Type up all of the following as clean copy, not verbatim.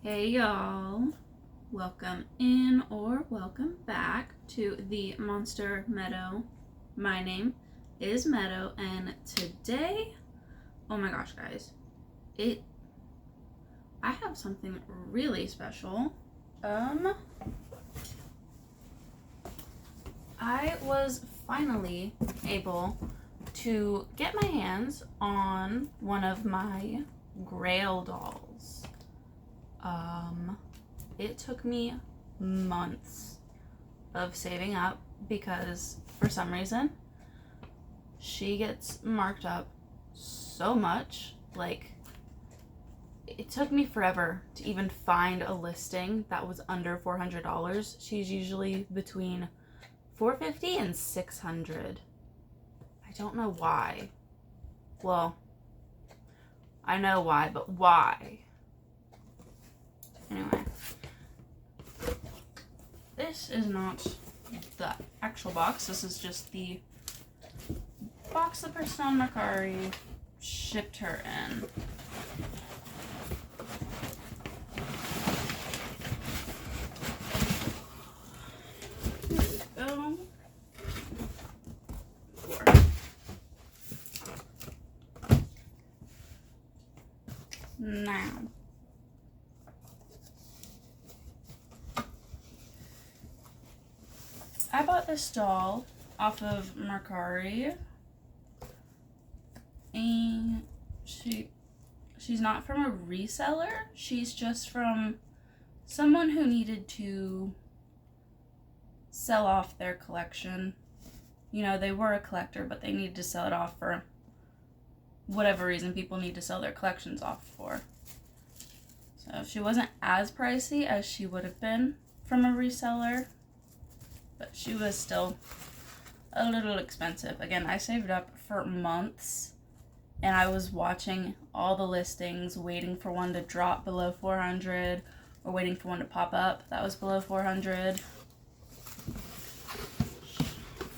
Hey y'all, welcome in or welcome back to the Monster Meadow. My name is Meadow, and today, oh my gosh guys, I have something really special. I was finally able to get my hands on one of my GRAIL dolls. It took me months of saving up because for some reason she gets marked up so much. Like, it took me forever to even find a listing that was under $400. She's usually between $450 and $600. I don't know why. Well, I know why, but why? Anyway, this is not the actual box. This is just the box the person on Mercari shipped her in. Here we go. Now, I bought this doll off of Mercari, and she's not from a reseller. She's just from someone who needed to sell off their collection. You know, they were a collector, but they needed to sell it off for whatever reason people need to sell their collections off for. So she wasn't as pricey as she would have been from a reseller, but she was still a little expensive. Again, I saved up for months, and I was watching all the listings, waiting for one to drop below 400 or waiting for one to pop up that was below 400.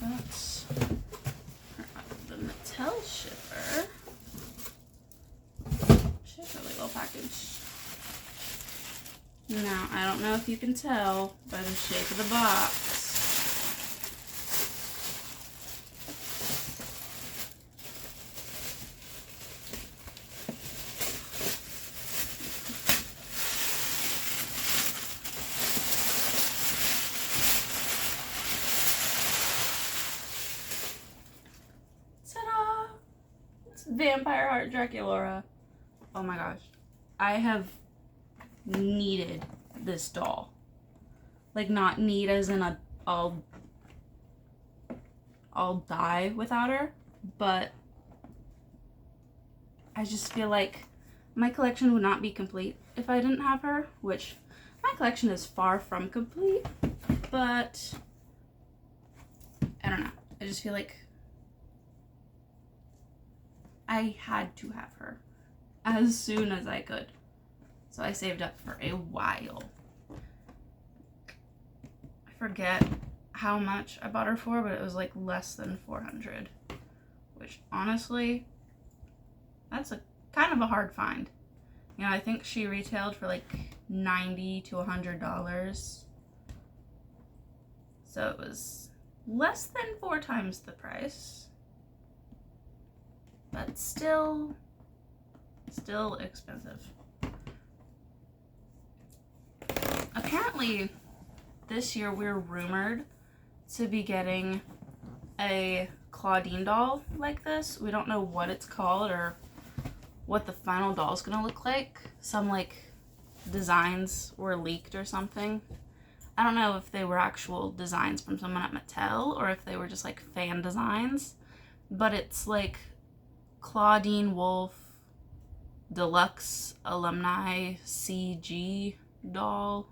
That's the Mattel shipper. She's really well packaged. Now, I don't know if you can tell by the shape of the box. Ta-da! It's Vampire Heart Draculaura. Oh my gosh. I have needed this doll. Like, not need as in I'll die without her, but I just feel like my collection would not be complete if I didn't have her, which my collection is far from complete, but I don't know. I just feel like I had to have her as soon as I could. So I saved up for a while. I forget how much I bought her for, but it was like less than 400, which honestly, that's a kind of a hard find. You know, I think she retailed for like $90 to $100. So it was less than 4 times the price, but still expensive. Apparently, this year we're rumored to be getting a Claudine doll like this. We don't know what it's called or what the final doll is gonna look like. Some like designs were leaked or something. I don't know if they were actual designs from someone at Mattel or if they were just like fan designs, but it's like Claudine Wolf Deluxe Alumni CG doll.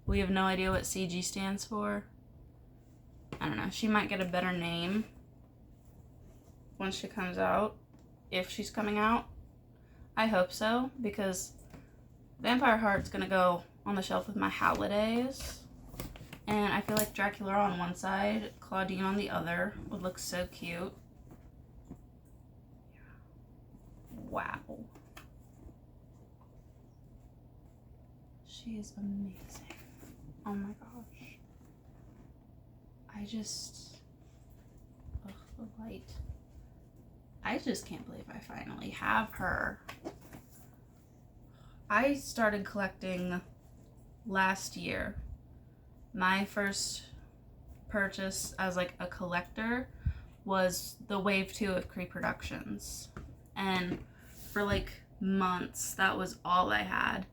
We have no idea what CG stands for. I don't know. She might get a better name once she comes out, if she's coming out. I hope so, because Vampire Heart's gonna go on the shelf with my holidays. And I feel like Dracula on one side, Claudine on the other would look so cute. Wow. She is amazing. Oh my gosh. I just... Ugh, the light. I just can't believe I finally have her. I started collecting last year. My first purchase as like a collector was the Wave 2 of Cree Productions. And for like months, that was all I had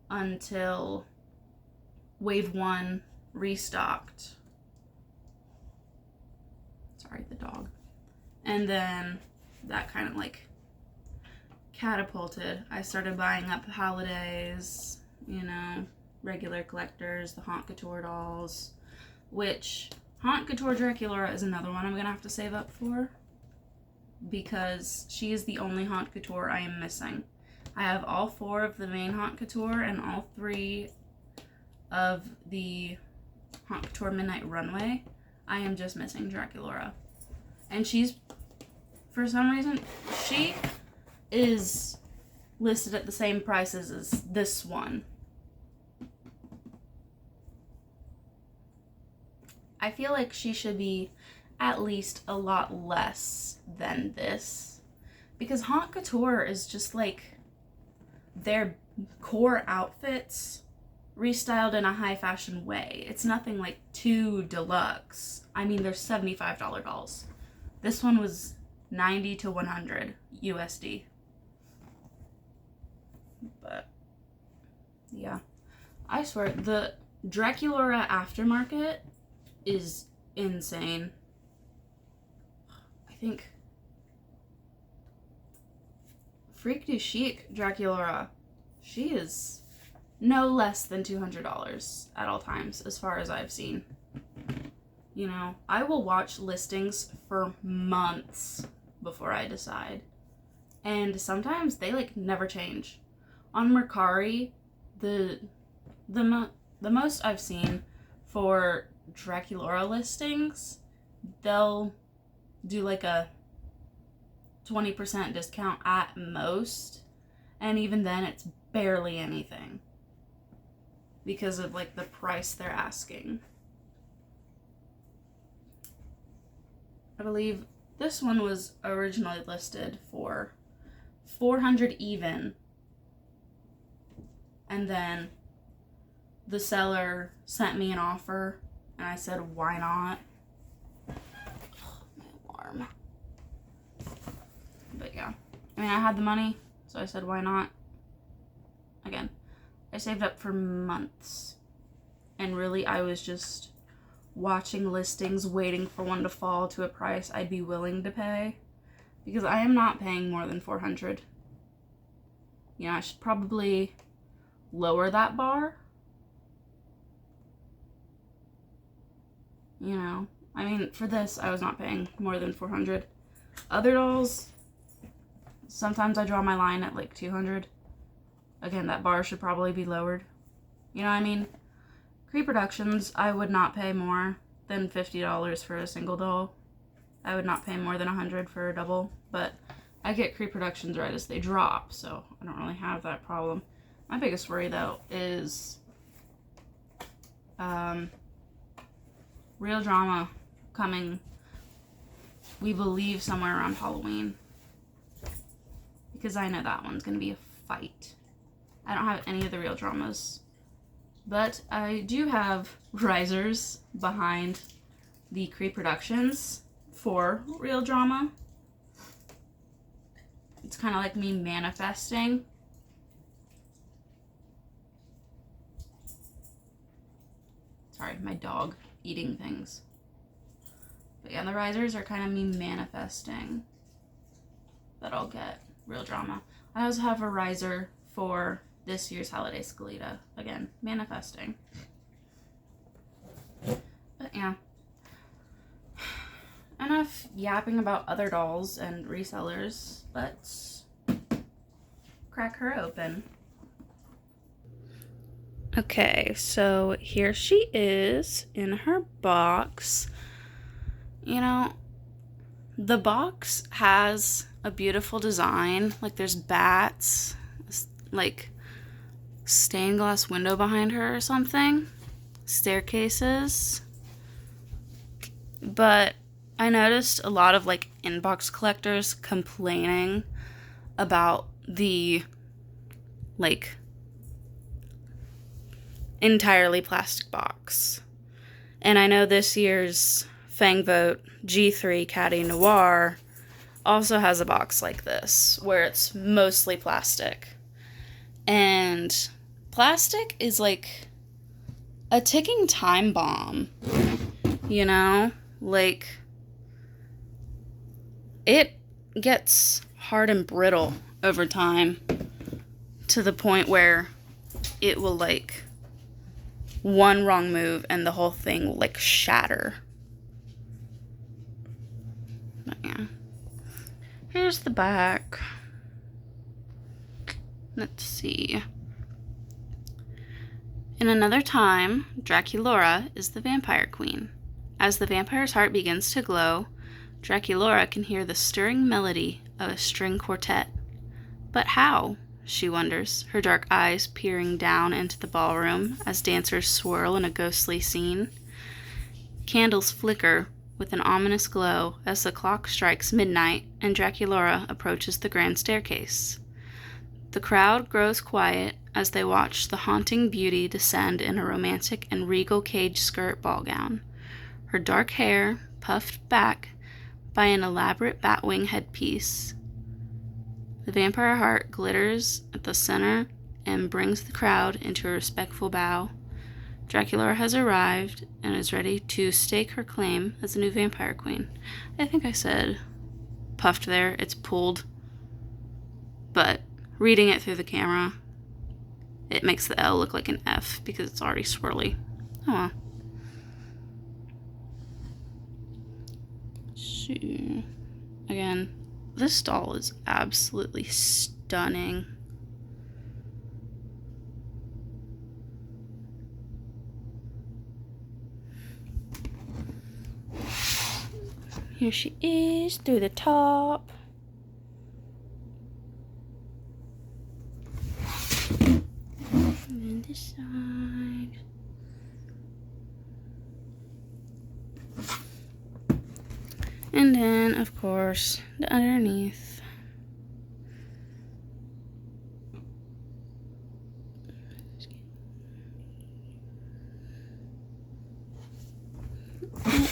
until Wave 1 restocked. Sorry, the dog. And then that kind of like catapulted. I started buying up holidays, you know, regular collectors, the Haunt Couture dolls, which Haunt Couture Draculaura is another one I'm gonna have to save up for because she is the only Haunt Couture I am missing. I have all 4 of the main Haunt Couture and all 3 of the Haunt Couture Midnight Runway. I am just missing Draculaura. And she's, for some reason, she is listed at the same prices as this one. I feel like she should be at least a lot less than this, because Haunt Couture is just like their core outfits restyled in a high fashion way. It's nothing like too deluxe. I mean, they're $75 dolls. This one was 90 to 100 USD. But yeah, I swear the Draculaura aftermarket is insane. I think Freak du Chic Draculaura, she is no less than $200 at all times, as far as I've seen. You know, I will watch listings for months before I decide. And sometimes they like never change. On Mercari, the most I've seen for Draculaura listings, they'll do like a 20% discount at most, and even then it's barely anything because of like the price they're asking. I believe this one was originally listed for $400 even, and then the seller sent me an offer and I said, why not? Oh, my alarm. But yeah, I mean, I had the money, so I said, why not? Again, I saved up for months, and really I was just watching listings, waiting for one to fall to a price I'd be willing to pay, because I am not paying more than $400. You know, I should probably lower that bar. You know, I mean, for this, I was not paying more than $400. Other dolls, sometimes I draw my line at like $200. Again, that bar should probably be lowered. You know what I mean? Cree Productions, I would not pay more than $50 for a single doll. I would not pay more than $100 for a double, but I get Cree Productions right as they drop, so I don't really have that problem. My biggest worry, though, is Real Drama coming, we believe, somewhere around Halloween, because I know that one's going to be a fight. I don't have any of the Real Dramas, but I do have risers behind the Cree Productions for Real Drama. It's kind of like me manifesting. Sorry, my dog eating things. But yeah, the risers are kind of me manifesting that I'll get Real Drama. I also have a riser for this year's Holiday Scalita. Again, manifesting. But yeah. Enough yapping about other dolls and resellers. Let's crack her open. Okay, so here she is in her box. You know, the box has a beautiful design. Like, there's bats, like stained glass window behind her or something. Staircases. But I noticed a lot of like inbox collectors complaining about the like entirely plastic box. And I know this year's Fangvote G3 Caddy Noir also has a box like this, where it's mostly plastic. And plastic is like a ticking time bomb, you know? Like, it gets hard and brittle over time to the point where it will, like, one wrong move and the whole thing will, like, shatter. But yeah. Here's the back. Let's see. In another time, Draculaura is the vampire queen. As the vampire's heart begins to glow, Draculaura can hear the stirring melody of a string quartet. But how? She wonders, her dark eyes peering down into the ballroom as dancers swirl in a ghostly scene. Candles flicker with an ominous glow as the clock strikes midnight and Draculaura approaches the grand staircase. The crowd grows quiet as they watch the haunting beauty descend in a romantic and regal cage skirt ball gown, her dark hair puffed back by an elaborate batwing headpiece. The vampire heart glitters at the center and brings the crowd into a respectful bow. Draculaura has arrived and is ready to stake her claim as the new vampire queen. I think I said puffed there. It's pulled. But reading it through the camera, it makes the L look like an F because it's already swirly. Oh well. So, again, this doll is absolutely stunning. Here she is through the top. And this side. And then, of course, the underneath.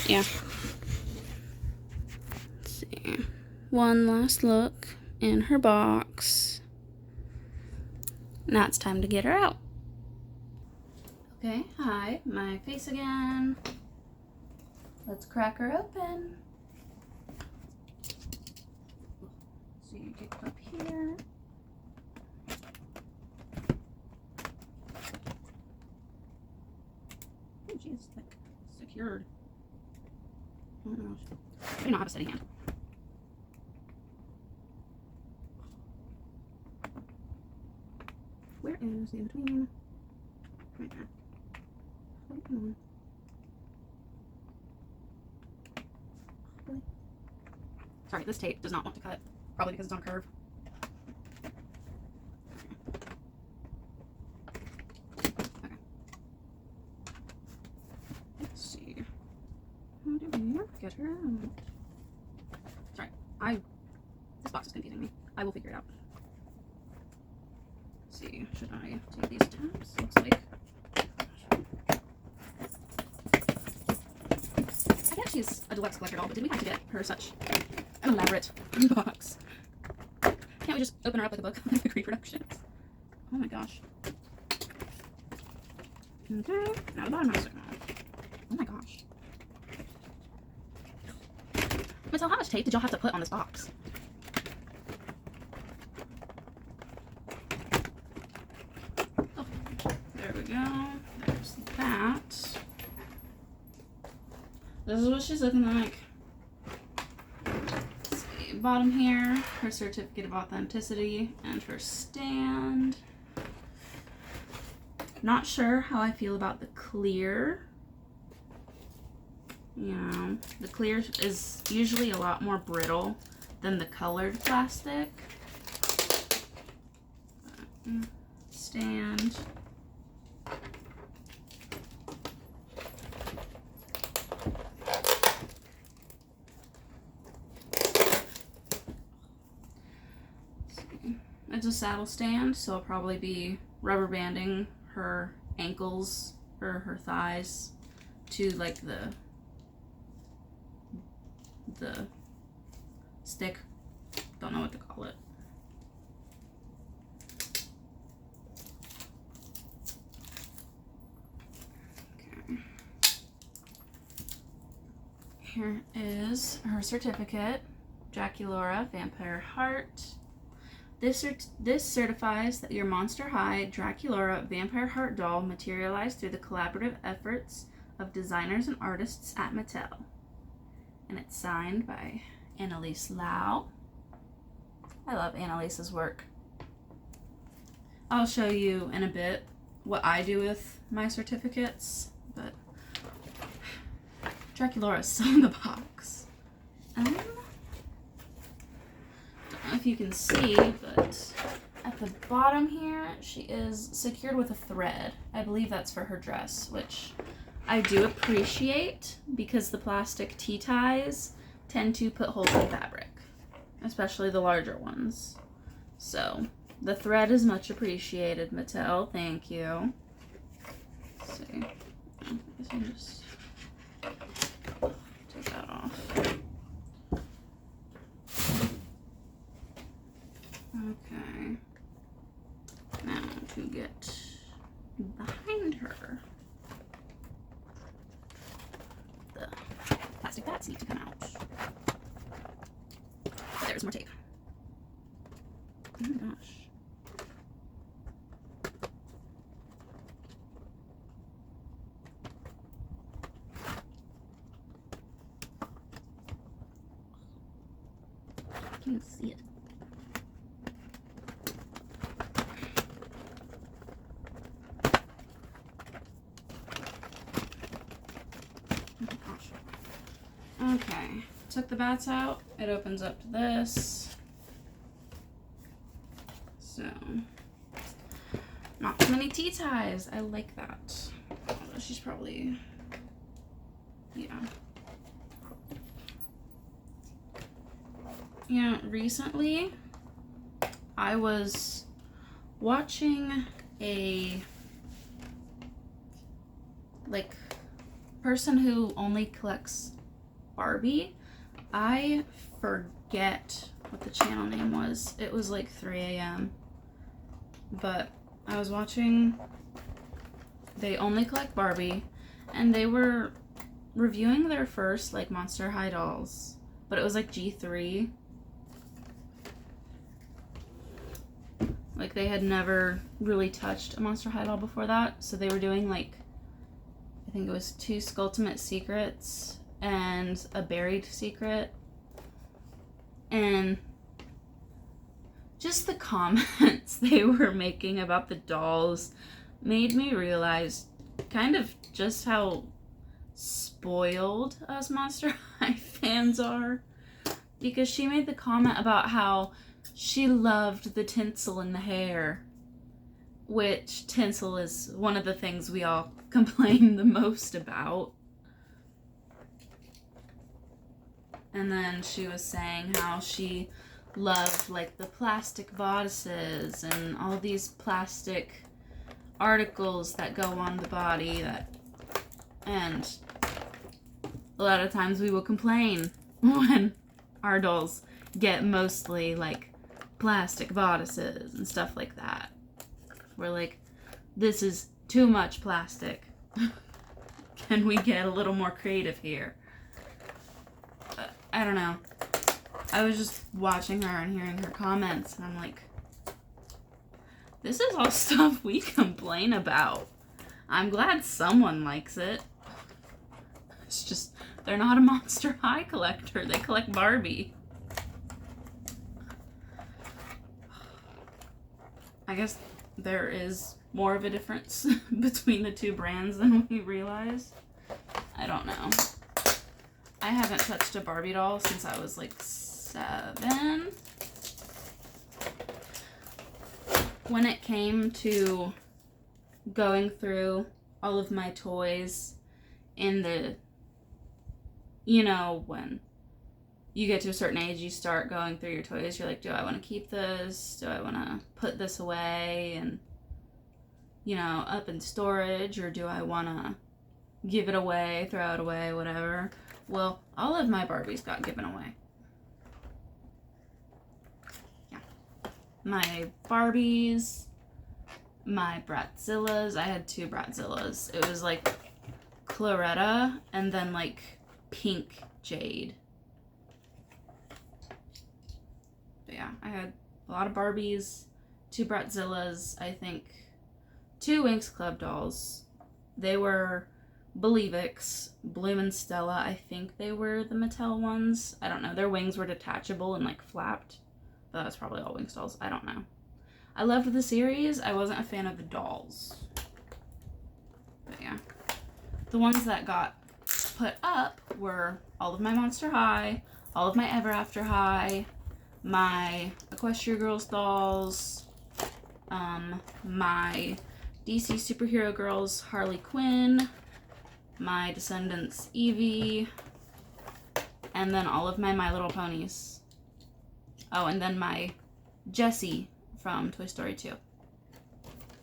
Yeah. Let's see. One last look in her box. Now it's time to get her out. Okay, hi, my face again. Let's crack her open. So you get up here. Oh, she is like secured. Oh my gosh. I do not have a steady hand. Where is the in-between? Right there. Oh, come on. Really? Sorry, this tape does not want to cut. Probably because it's on a curve. Okay. Let's see. How do we get her out? Sorry, this box is confusing me. I will figure it out. Let's see, should I take these tabs? Looks like. I guess she's a deluxe collector doll, but did we have to get her such an elaborate box? Can't we just open her up like a book, like the reproductions? Oh my gosh. Okay, now the bottom has it. Oh my gosh. So how much tape did y'all have to put on this box? Oh, there we go. There's that. This is what she's looking like. Let's see, bottom here, her certificate of authenticity and her stand. Not sure how I feel about the clear. You know, the clear is usually a lot more brittle than the colored plastic. stand. It's a saddle stand, so I'll probably be rubber banding her ankles or her thighs to like the stick. Don't know what to call it. Okay. Here is her certificate. Draculaura, Vampire Heart. This certifies that your Monster High Draculaura Vampire Heart doll materialized through the collaborative efforts of designers and artists at Mattel. And it's signed by Annalise Lau. I love Annalise's work. I'll show you in a bit what I do with my certificates, but Draculaura is still in the box. Don't know if you can see, but at the bottom here, she is secured with a thread. I believe that's for her dress, which I do appreciate because the plastic T-ties tend to put holes in fabric, especially the larger ones. So the thread is much appreciated, Mattel. Thank you. Let's see. I guess I just take that off. Okay. Now to get behind her. The plastic pads need to come out. There's more tape. Oh my gosh. I can't see it. Okay, took the bats out. It opens up to this. So, not too many T-ties. I like that. Although she's probably, yeah. Yeah, recently I was watching a, like, person who only collects Barbie. I forget what the channel name was. It was like 3 a.m. But I was watching, they only collect Barbie, and they were reviewing their first like Monster High dolls, but it was like G3. Like they had never really touched a Monster High doll before that, so they were doing like, I think it was 2 Skulltimate Secrets and a Buried Secret. And just the comments they were making about the dolls made me realize kind of just how spoiled us Monster High fans are. Because she made the comment about how she loved the tinsel in the hair, which tinsel is one of the things we all complain the most about. And then she was saying how she loved like the plastic bodices and all these plastic articles that go on the body, that, and a lot of times we will complain when our dolls get mostly like plastic bodices and stuff like that. We're like, this is too much plastic. Can we get a little more creative here? I don't know. I was just watching her and hearing her comments, and I'm like, this is all stuff we complain about. I'm glad someone likes it. It's just, they're not a Monster High collector. They collect Barbie. I guess there is more of a difference between the two brands than we realize. I don't know. I haven't touched a Barbie doll since I was like 7. when it came to going through all of my toys in the, you know, when you get to a certain age, you start going through your toys. You're like, do I want to keep this? Do I want to put this away and, you know, up in storage? Or do I want to give it away, throw it away, whatever? Well, all of my Barbies got given away. Yeah. My Barbies, my Bratzillas. I had 2 Bratzillas. It was like Claretta and then like pink Jade. But yeah, I had a lot of Barbies, 2 Bratzillas, I think 2 Winx Club dolls. They were Believix, Bloom and Stella. I think they were the Mattel ones. I don't know. Their wings were detachable and like flapped. But that's probably all Winx dolls. I don't know. I loved the series. I wasn't a fan of the dolls. But yeah. The ones that got put up were all of my Monster High, all of my Ever After High, my Equestria Girls dolls, my DC Superhero Girls Harley Quinn, my Descendants Eevee, and then all of my Little Ponies. Oh, and then my Jessie from Toy Story 2.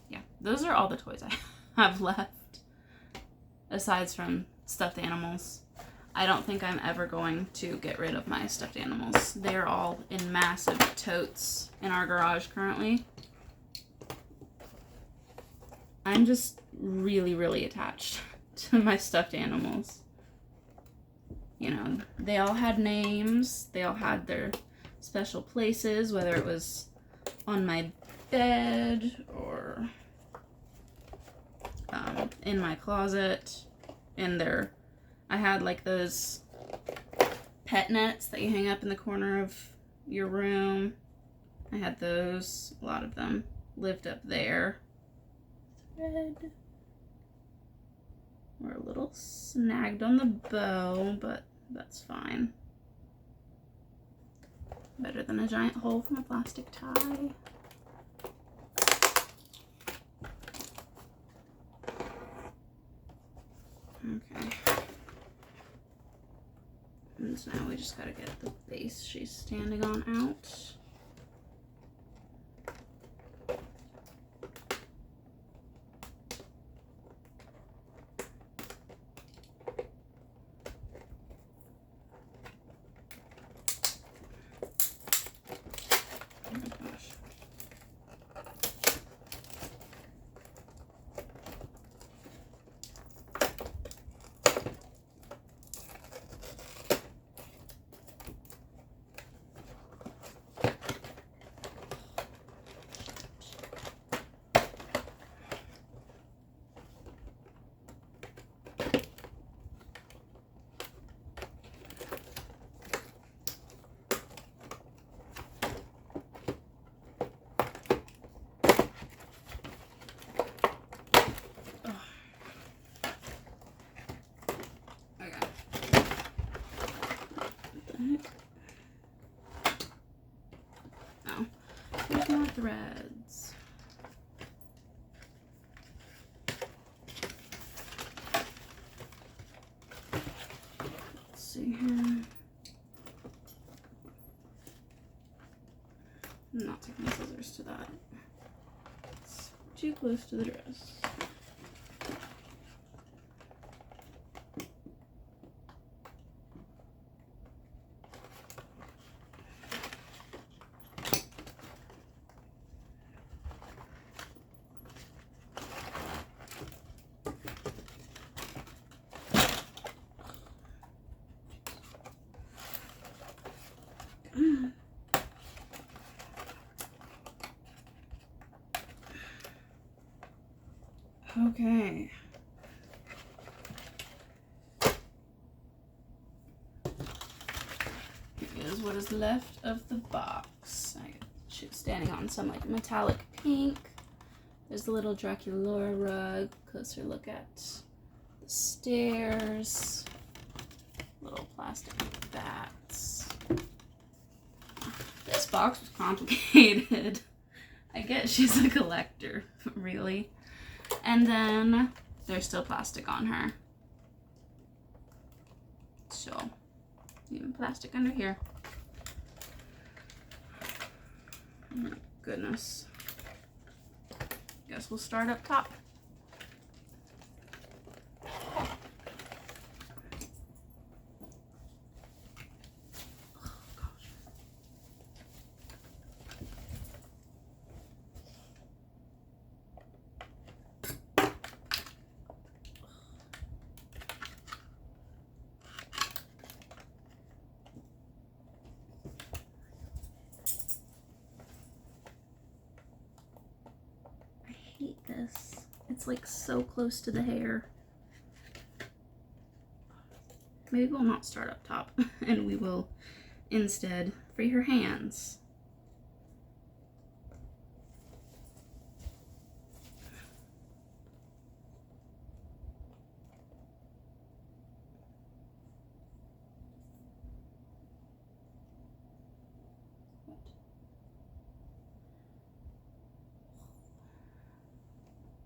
Yeah, those are all the toys I have left, aside from stuffed animals. I don't think I'm ever going to get rid of my stuffed animals. They're all in massive totes in our garage currently. I'm just really, really attached to my stuffed animals. You know, they all had names. They all had their special places, whether it was on my bed or in my closet. I had like those pet nets that you hang up in the corner of your room. I had those. A lot of them lived up there. Thread. We're a little snagged on the bow, but that's fine. Better than a giant hole from a plastic tie. Okay. And so now we just gotta get the base she's standing on out. Oh, here's more threads. Let's see here. I'm not taking scissors to that. It's too close to the dress. Okay. Here's what is left of the box. She's standing on some like metallic pink. There's the little Draculaura rug. Closer look at the stairs. Little plastic bats. This box was complicated. I get she's a collector, really. And then there's still plastic on her. So, even plastic under here. Oh my goodness. Guess we'll start up top. I hate this. It's like so close to the hair. Maybe we'll not start up top and we will instead free her hands.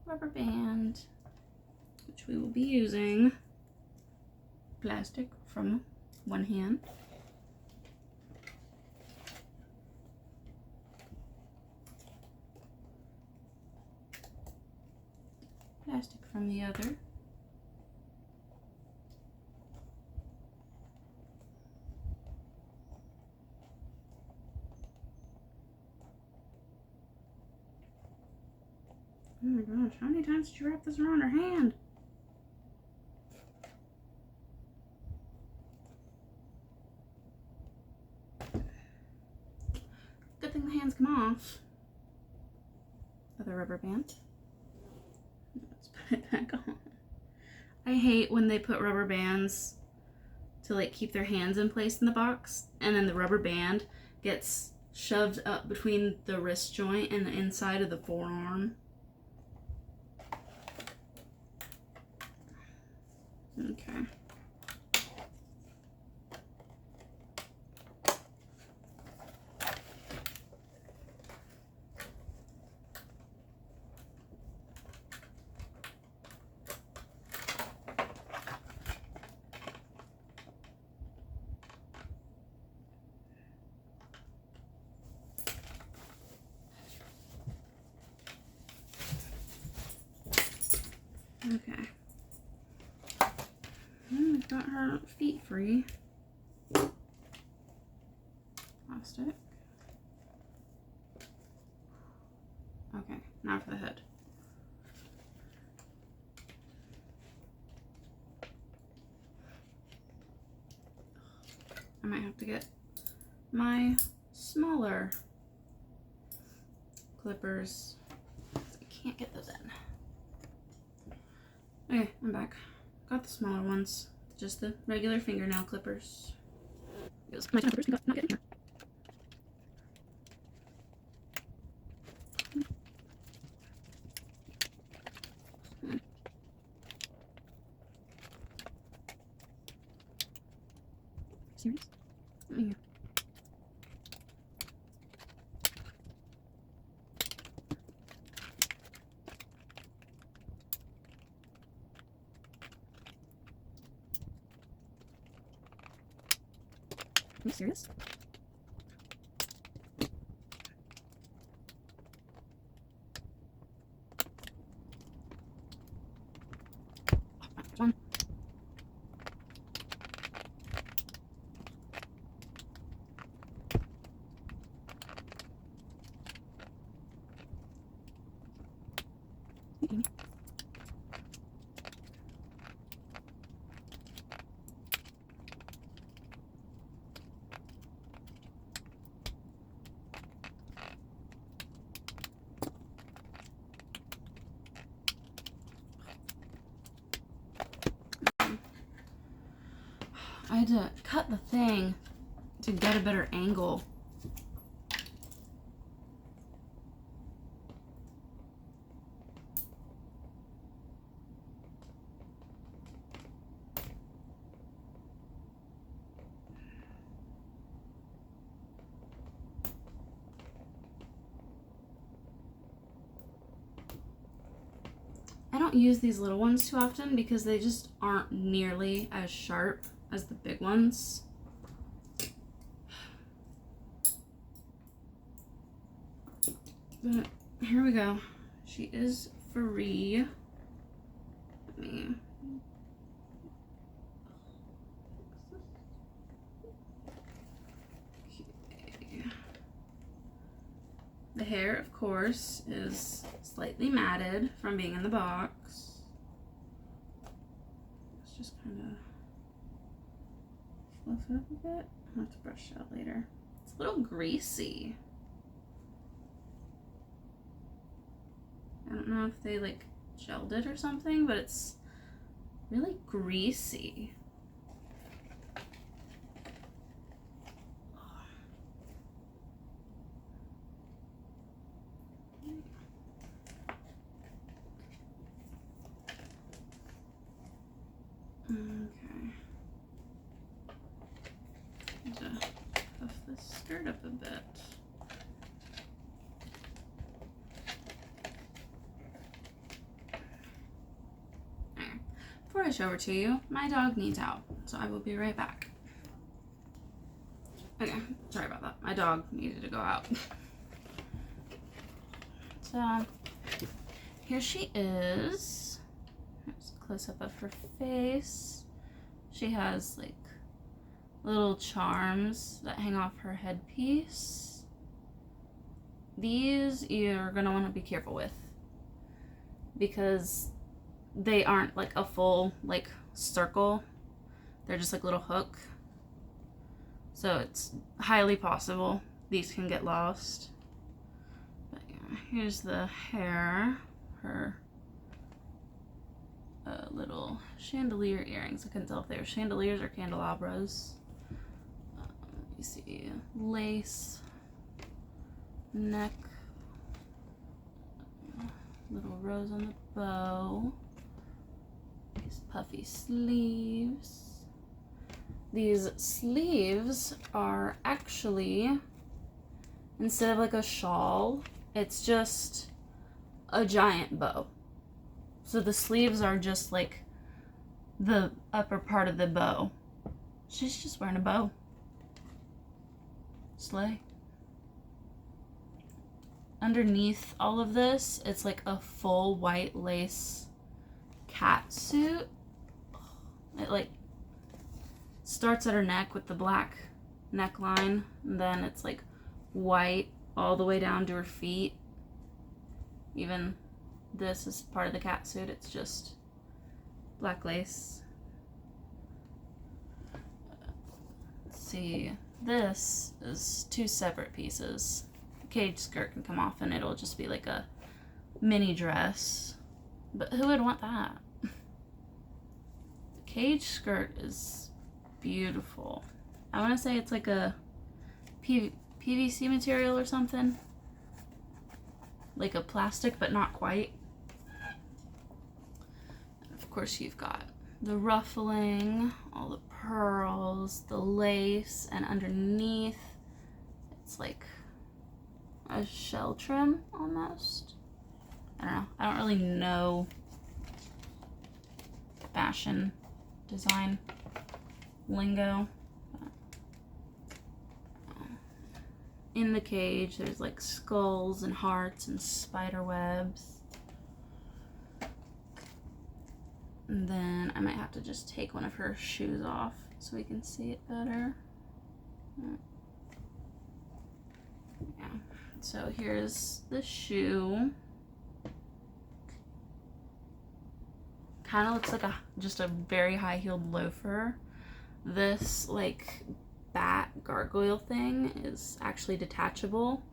Rubber band, which we will be using plastic from one hand. Plastic from the other. Oh my gosh, how many times did you wrap this around her hand? Good thing the hands come off. Other rubber band. Let's put it back on. I hate when they put rubber bands to like keep their hands in place in the box, and then the rubber band gets shoved up between the wrist joint and the inside of the forearm. Okay. Okay. We've got her feet free. Plastic. Okay, now for the head. I might have to get my smaller clippers. I can't get those in. Okay, I'm back. Got the smaller ones. Just the regular fingernail clippers. Because my clippers not get in here. Serious? Yeah. Are you serious? One. Okay. I had to cut the thing to get a better angle. don't use these little ones too often because they just aren't nearly as sharp as the big ones. But here we go. She is free. Let me... Okay. The hair, of course, is slightly matted from being in the box. Let's just kind of fluff it up a bit. I'll have to brush it out later. It's a little greasy. I don't know if they like gelled it or something, but it's really greasy. Okay. To puff this skirt up a bit. Before I show her to you, my dog needs out, so I will be right back. Okay, sorry about that. My dog needed to go out. So, here she is. Here's a close-up of her face. She has, like, little charms that hang off her headpiece. These you're going to want to be careful with because they aren't like a full like circle. They're just like a little hook. So it's highly possible these can get lost. But yeah, here's the hair. Her little chandelier earrings. I couldn't tell if they were chandeliers or candelabras. You see lace, neck, little rose on the bow. These puffy sleeves. These sleeves are actually, instead of like a shawl, it's just a giant bow. So the sleeves are just like the upper part of the bow. She's just wearing a bow. Slay. Underneath all of this, it's like a full white lace cat suit. It like starts at her neck with the black neckline, and then it's like white all the way down to her feet. Even this is part of the cat suit. It's just black lace. Let's see. This is two separate pieces. The cage skirt can come off and it'll just be like a mini dress. But who would want that? The cage skirt is beautiful. I want to say it's like a PVC material or something. Like a plastic, but not quite. And of course, you've got the ruffling, all the pearls, the lace, and underneath, it's like a shell trim almost. I don't know. I don't really know fashion design lingo. In the cage, there's like skulls and hearts and spider webs. And then I might have to just take one of her shoes off so we can see it better. Yeah. So here's the shoe. Kind of looks like just a very high-heeled loafer. This like bat gargoyle thing is actually detachable.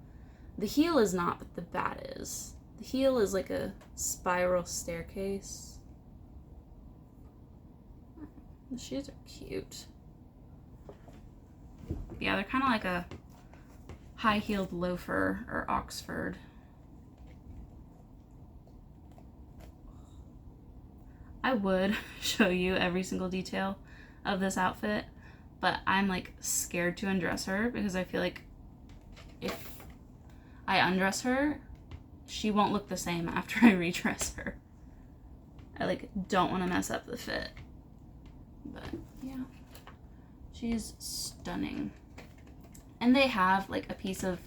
The heel is not, but the bat is. The heel is like a spiral staircase. The shoes are cute. Yeah, they're kind of like a high-heeled loafer or Oxford. I would show you every single detail of this outfit, but I'm like scared to undress her because I feel like if I undress her, she won't look the same after I redress her. I like don't want to mess up the fit. But yeah, she's stunning. And they have like a piece of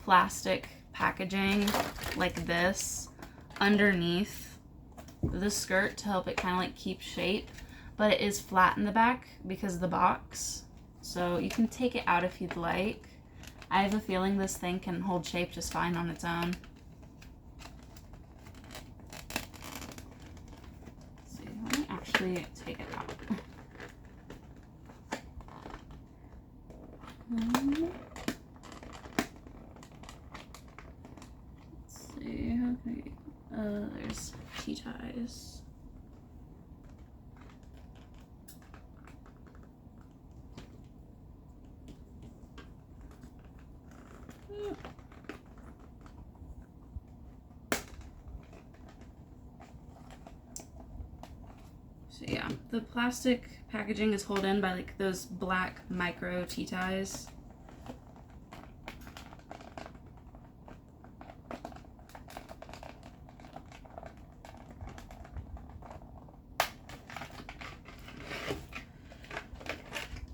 plastic packaging like this underneath the skirt to help it kind of like keep shape, but it is flat in the back because of the box, so you can take it out if you'd like. I have a feeling this thing can hold shape just fine on its own. Let's see, let me actually take it out. Let's see, how can I, there's key ties. So yeah, the plastic packaging is held in by like those black micro tea ties.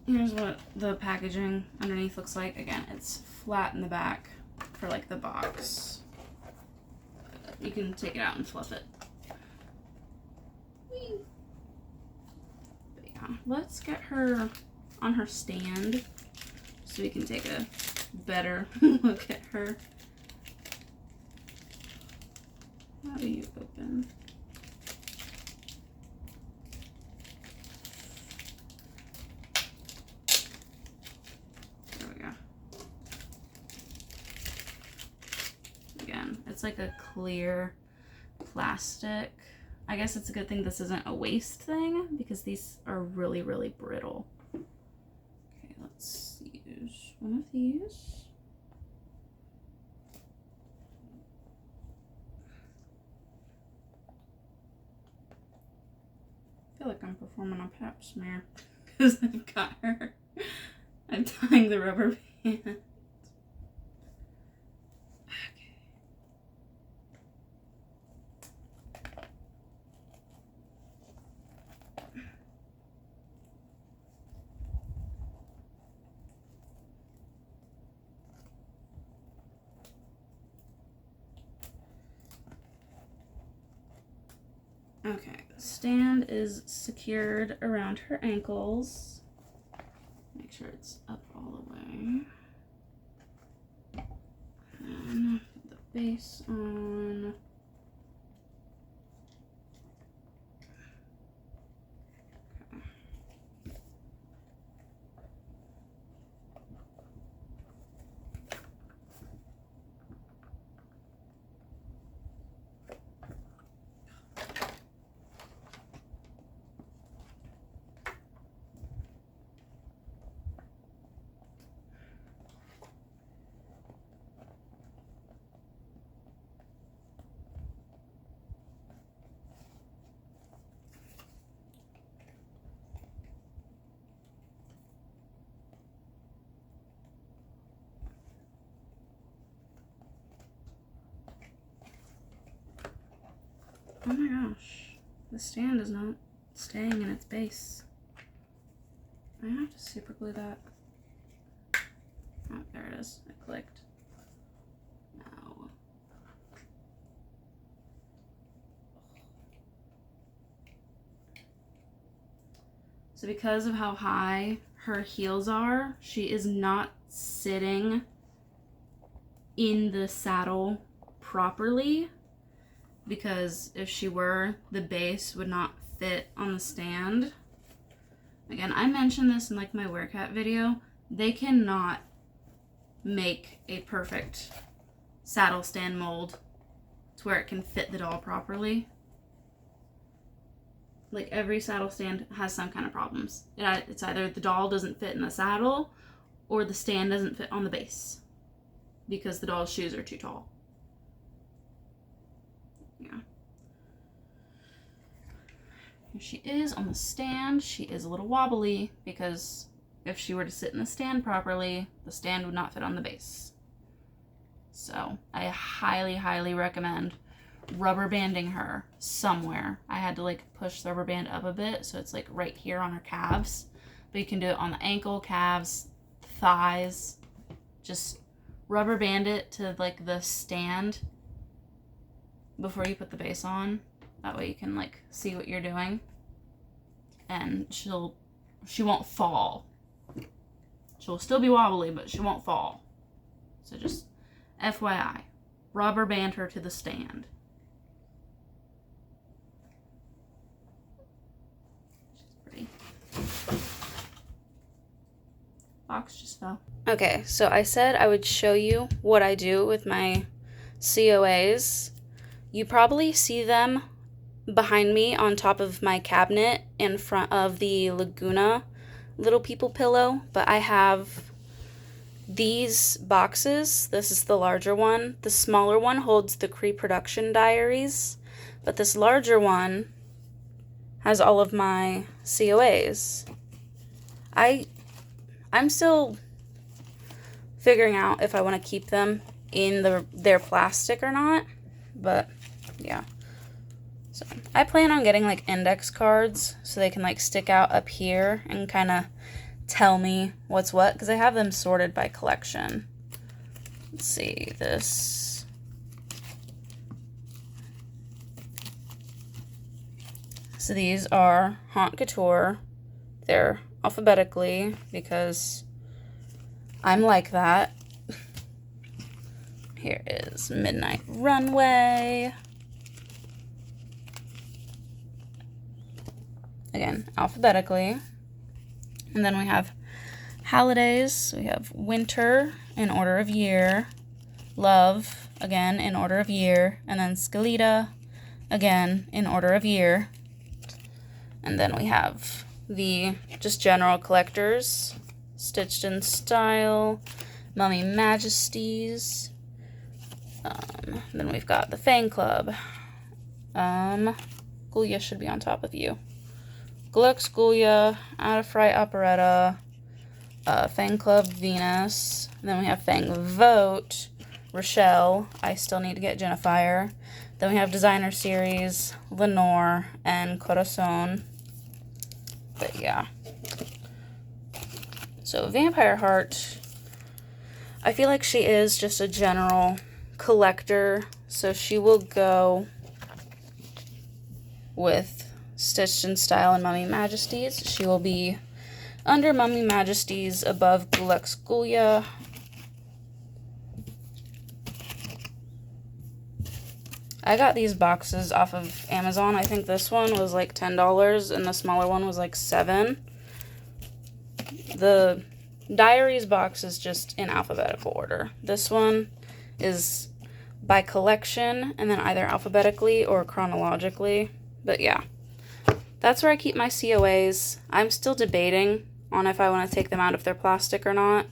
Here's what the packaging underneath looks like. Again, it's flat in the back for like the box. You can take it out and fluff it. But yeah, let's get her on her stand so we can take a better look at her. How do you open? There we go. Again, it's like a clear plastic. I guess it's a good thing this isn't a waist thing because these are really, really brittle. Okay, let's use one of these. I feel like I'm performing a pap smear because I've got her. I'm tying the rubber band. Okay, the stand is secured around her ankles. Make sure it's up all the way. And put the base on. Oh my gosh, the stand is not staying in its base. I have to super glue that. Oh, there it is. It clicked. No. So because of how high her heels are, she is not sitting in the saddle properly. Because if she were, the base would not fit on the stand. Again, I mentioned this in like my Wearcat video. They cannot make a perfect saddle stand mold to where it can fit the doll properly. Like every saddle stand has some kind of problems. It's either the doll doesn't fit in the saddle or the stand doesn't fit on the base because the doll's shoes are too tall. Yeah. Here she is on the stand. She is a little wobbly because if she were to sit in the stand properly, the stand would not fit on the base. So I highly, highly recommend rubber banding her somewhere. I had to like push the rubber band up a bit so it's like right here on her calves. But you can do it on the ankle, calves, thighs. Just rubber band it to like the stand before you put the base on. That way you can like see what you're doing. And she won't fall. She'll still be wobbly, but she won't fall. So just FYI, rubber band her to the stand. She's pretty. Box just fell. Okay, so I said I would show you what I do with my COAs. You probably see them behind me on top of my cabinet in front of the Laguna Little People pillow, but I have these boxes. This is the larger one. The smaller one holds the pre-production diaries, but this larger one has all of my COAs. I'm still figuring out if I want to keep them in their plastic or not, but yeah. So I plan on getting like index cards so they can like stick out up here and kind of tell me what's what, because I have them sorted by collection. Let's see, this. So these are Haute Couture. They're alphabetically because I'm like that. Here is Midnight Runway. Again, alphabetically. And then we have holidays. We have winter in order of year. Love, again, in order of year. And then Scalita, again, in order of year. And then we have the just general collectors. Stitched in Style, Mummy Majesties. Then we've got the Fan Club. Gulia should be on top of you. Glux Gulia, Out of Fright Operetta, Fang Club Venus. And then we have Fang Vote, Rochelle. I still need to get Jennifer. Then we have Designer Series, Lenore, and Corazon. But yeah. So Vampire Heart, I feel like she is just a general collector. So she will go with Stitched in Style and Mummy Majesties. She will be under Mummy Majesties, above Glux Gulia. I got these boxes off of Amazon. I think this one was like $10 and the smaller one was like $7. The diaries box is just in alphabetical order. This one is by collection and then either alphabetically or chronologically. But yeah. That's where I keep my COAs. I'm still debating on if I want to take them out if they're plastic or not.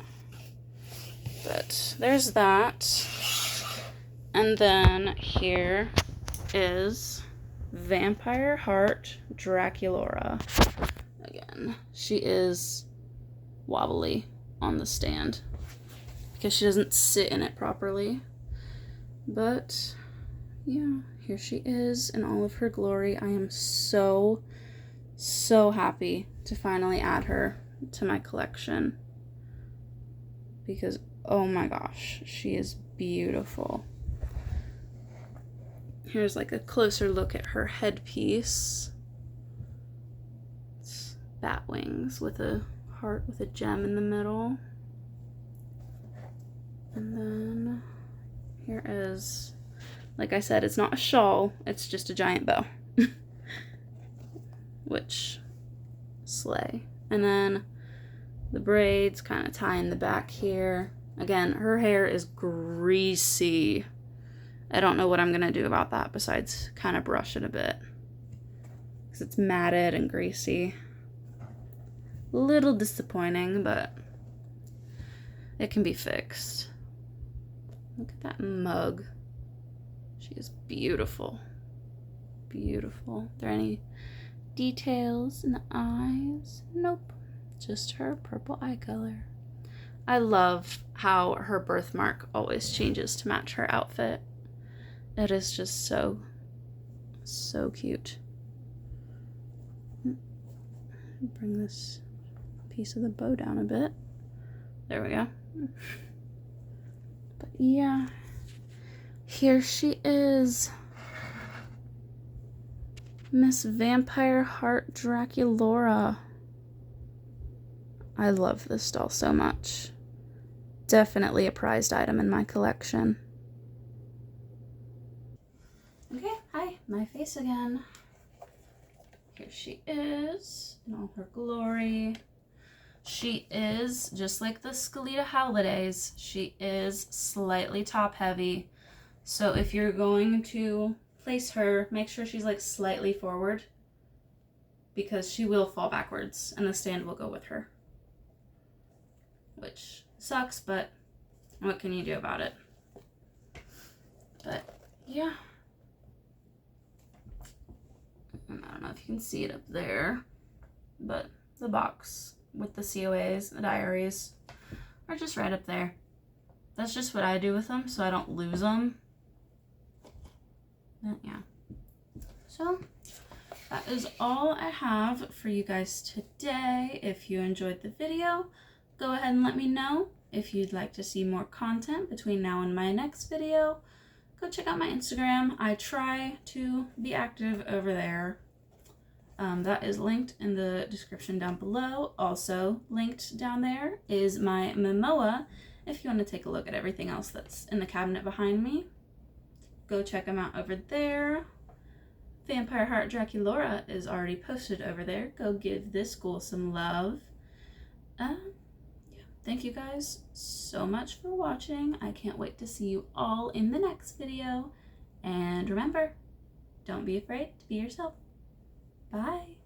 But there's that. And then here is Vampire Heart Draculora. Again, she is wobbly on the stand because she doesn't sit in it properly. But yeah, here she is in all of her glory. I am so happy to finally add her to my collection because oh my gosh, she is beautiful. Here's like a closer look at her headpiece. It's bat wings with a heart with a gem in the middle. And then here is, like I said, it's not a shawl, it's just a giant bow. Which, slay. And then the braids kind of tie in the back here. Again, her hair is greasy. I don't know what I'm going to do about that besides kind of brush it a bit. Because it's matted and greasy. Little disappointing, but it can be fixed. Look at that mug. She is beautiful. Beautiful. Are there any details in the eyes? Nope. Just her purple eye color. I love how her birthmark always changes to match her outfit. It is just so cute. Bring this piece of the bow down a bit. There we go. But yeah, here she is. Miss Vampire Heart Draculaura. I love this doll so much. Definitely a prized item in my collection. Okay, hi, my face again. Here she is in all her glory. She is, just like the Skeleta Holidays, she is slightly top heavy. So if you're going to place her, make sure she's like slightly forward, because she will fall backwards and the stand will go with her. Which sucks, but what can you do about it? But yeah. And I don't know if you can see it up there, but the box with the COAs, the diaries, are just right up there. That's just what I do with them so I don't lose them. But yeah. So that is all I have for you guys today. If you enjoyed the video, go ahead and let me know. If you'd like to see more content between now and my next video, go check out my Instagram. I try to be active over there. That is linked in the description down below. Also linked down there is my Momoa. If you want to take a look at everything else that's in the cabinet behind me, go check them out over there. Vampire Heart Draculaura is already posted over there. Go give this ghoul some love. Yeah. Thank you guys so much for watching. I can't wait to see you all in the next video. And remember, don't be afraid to be yourself. Bye.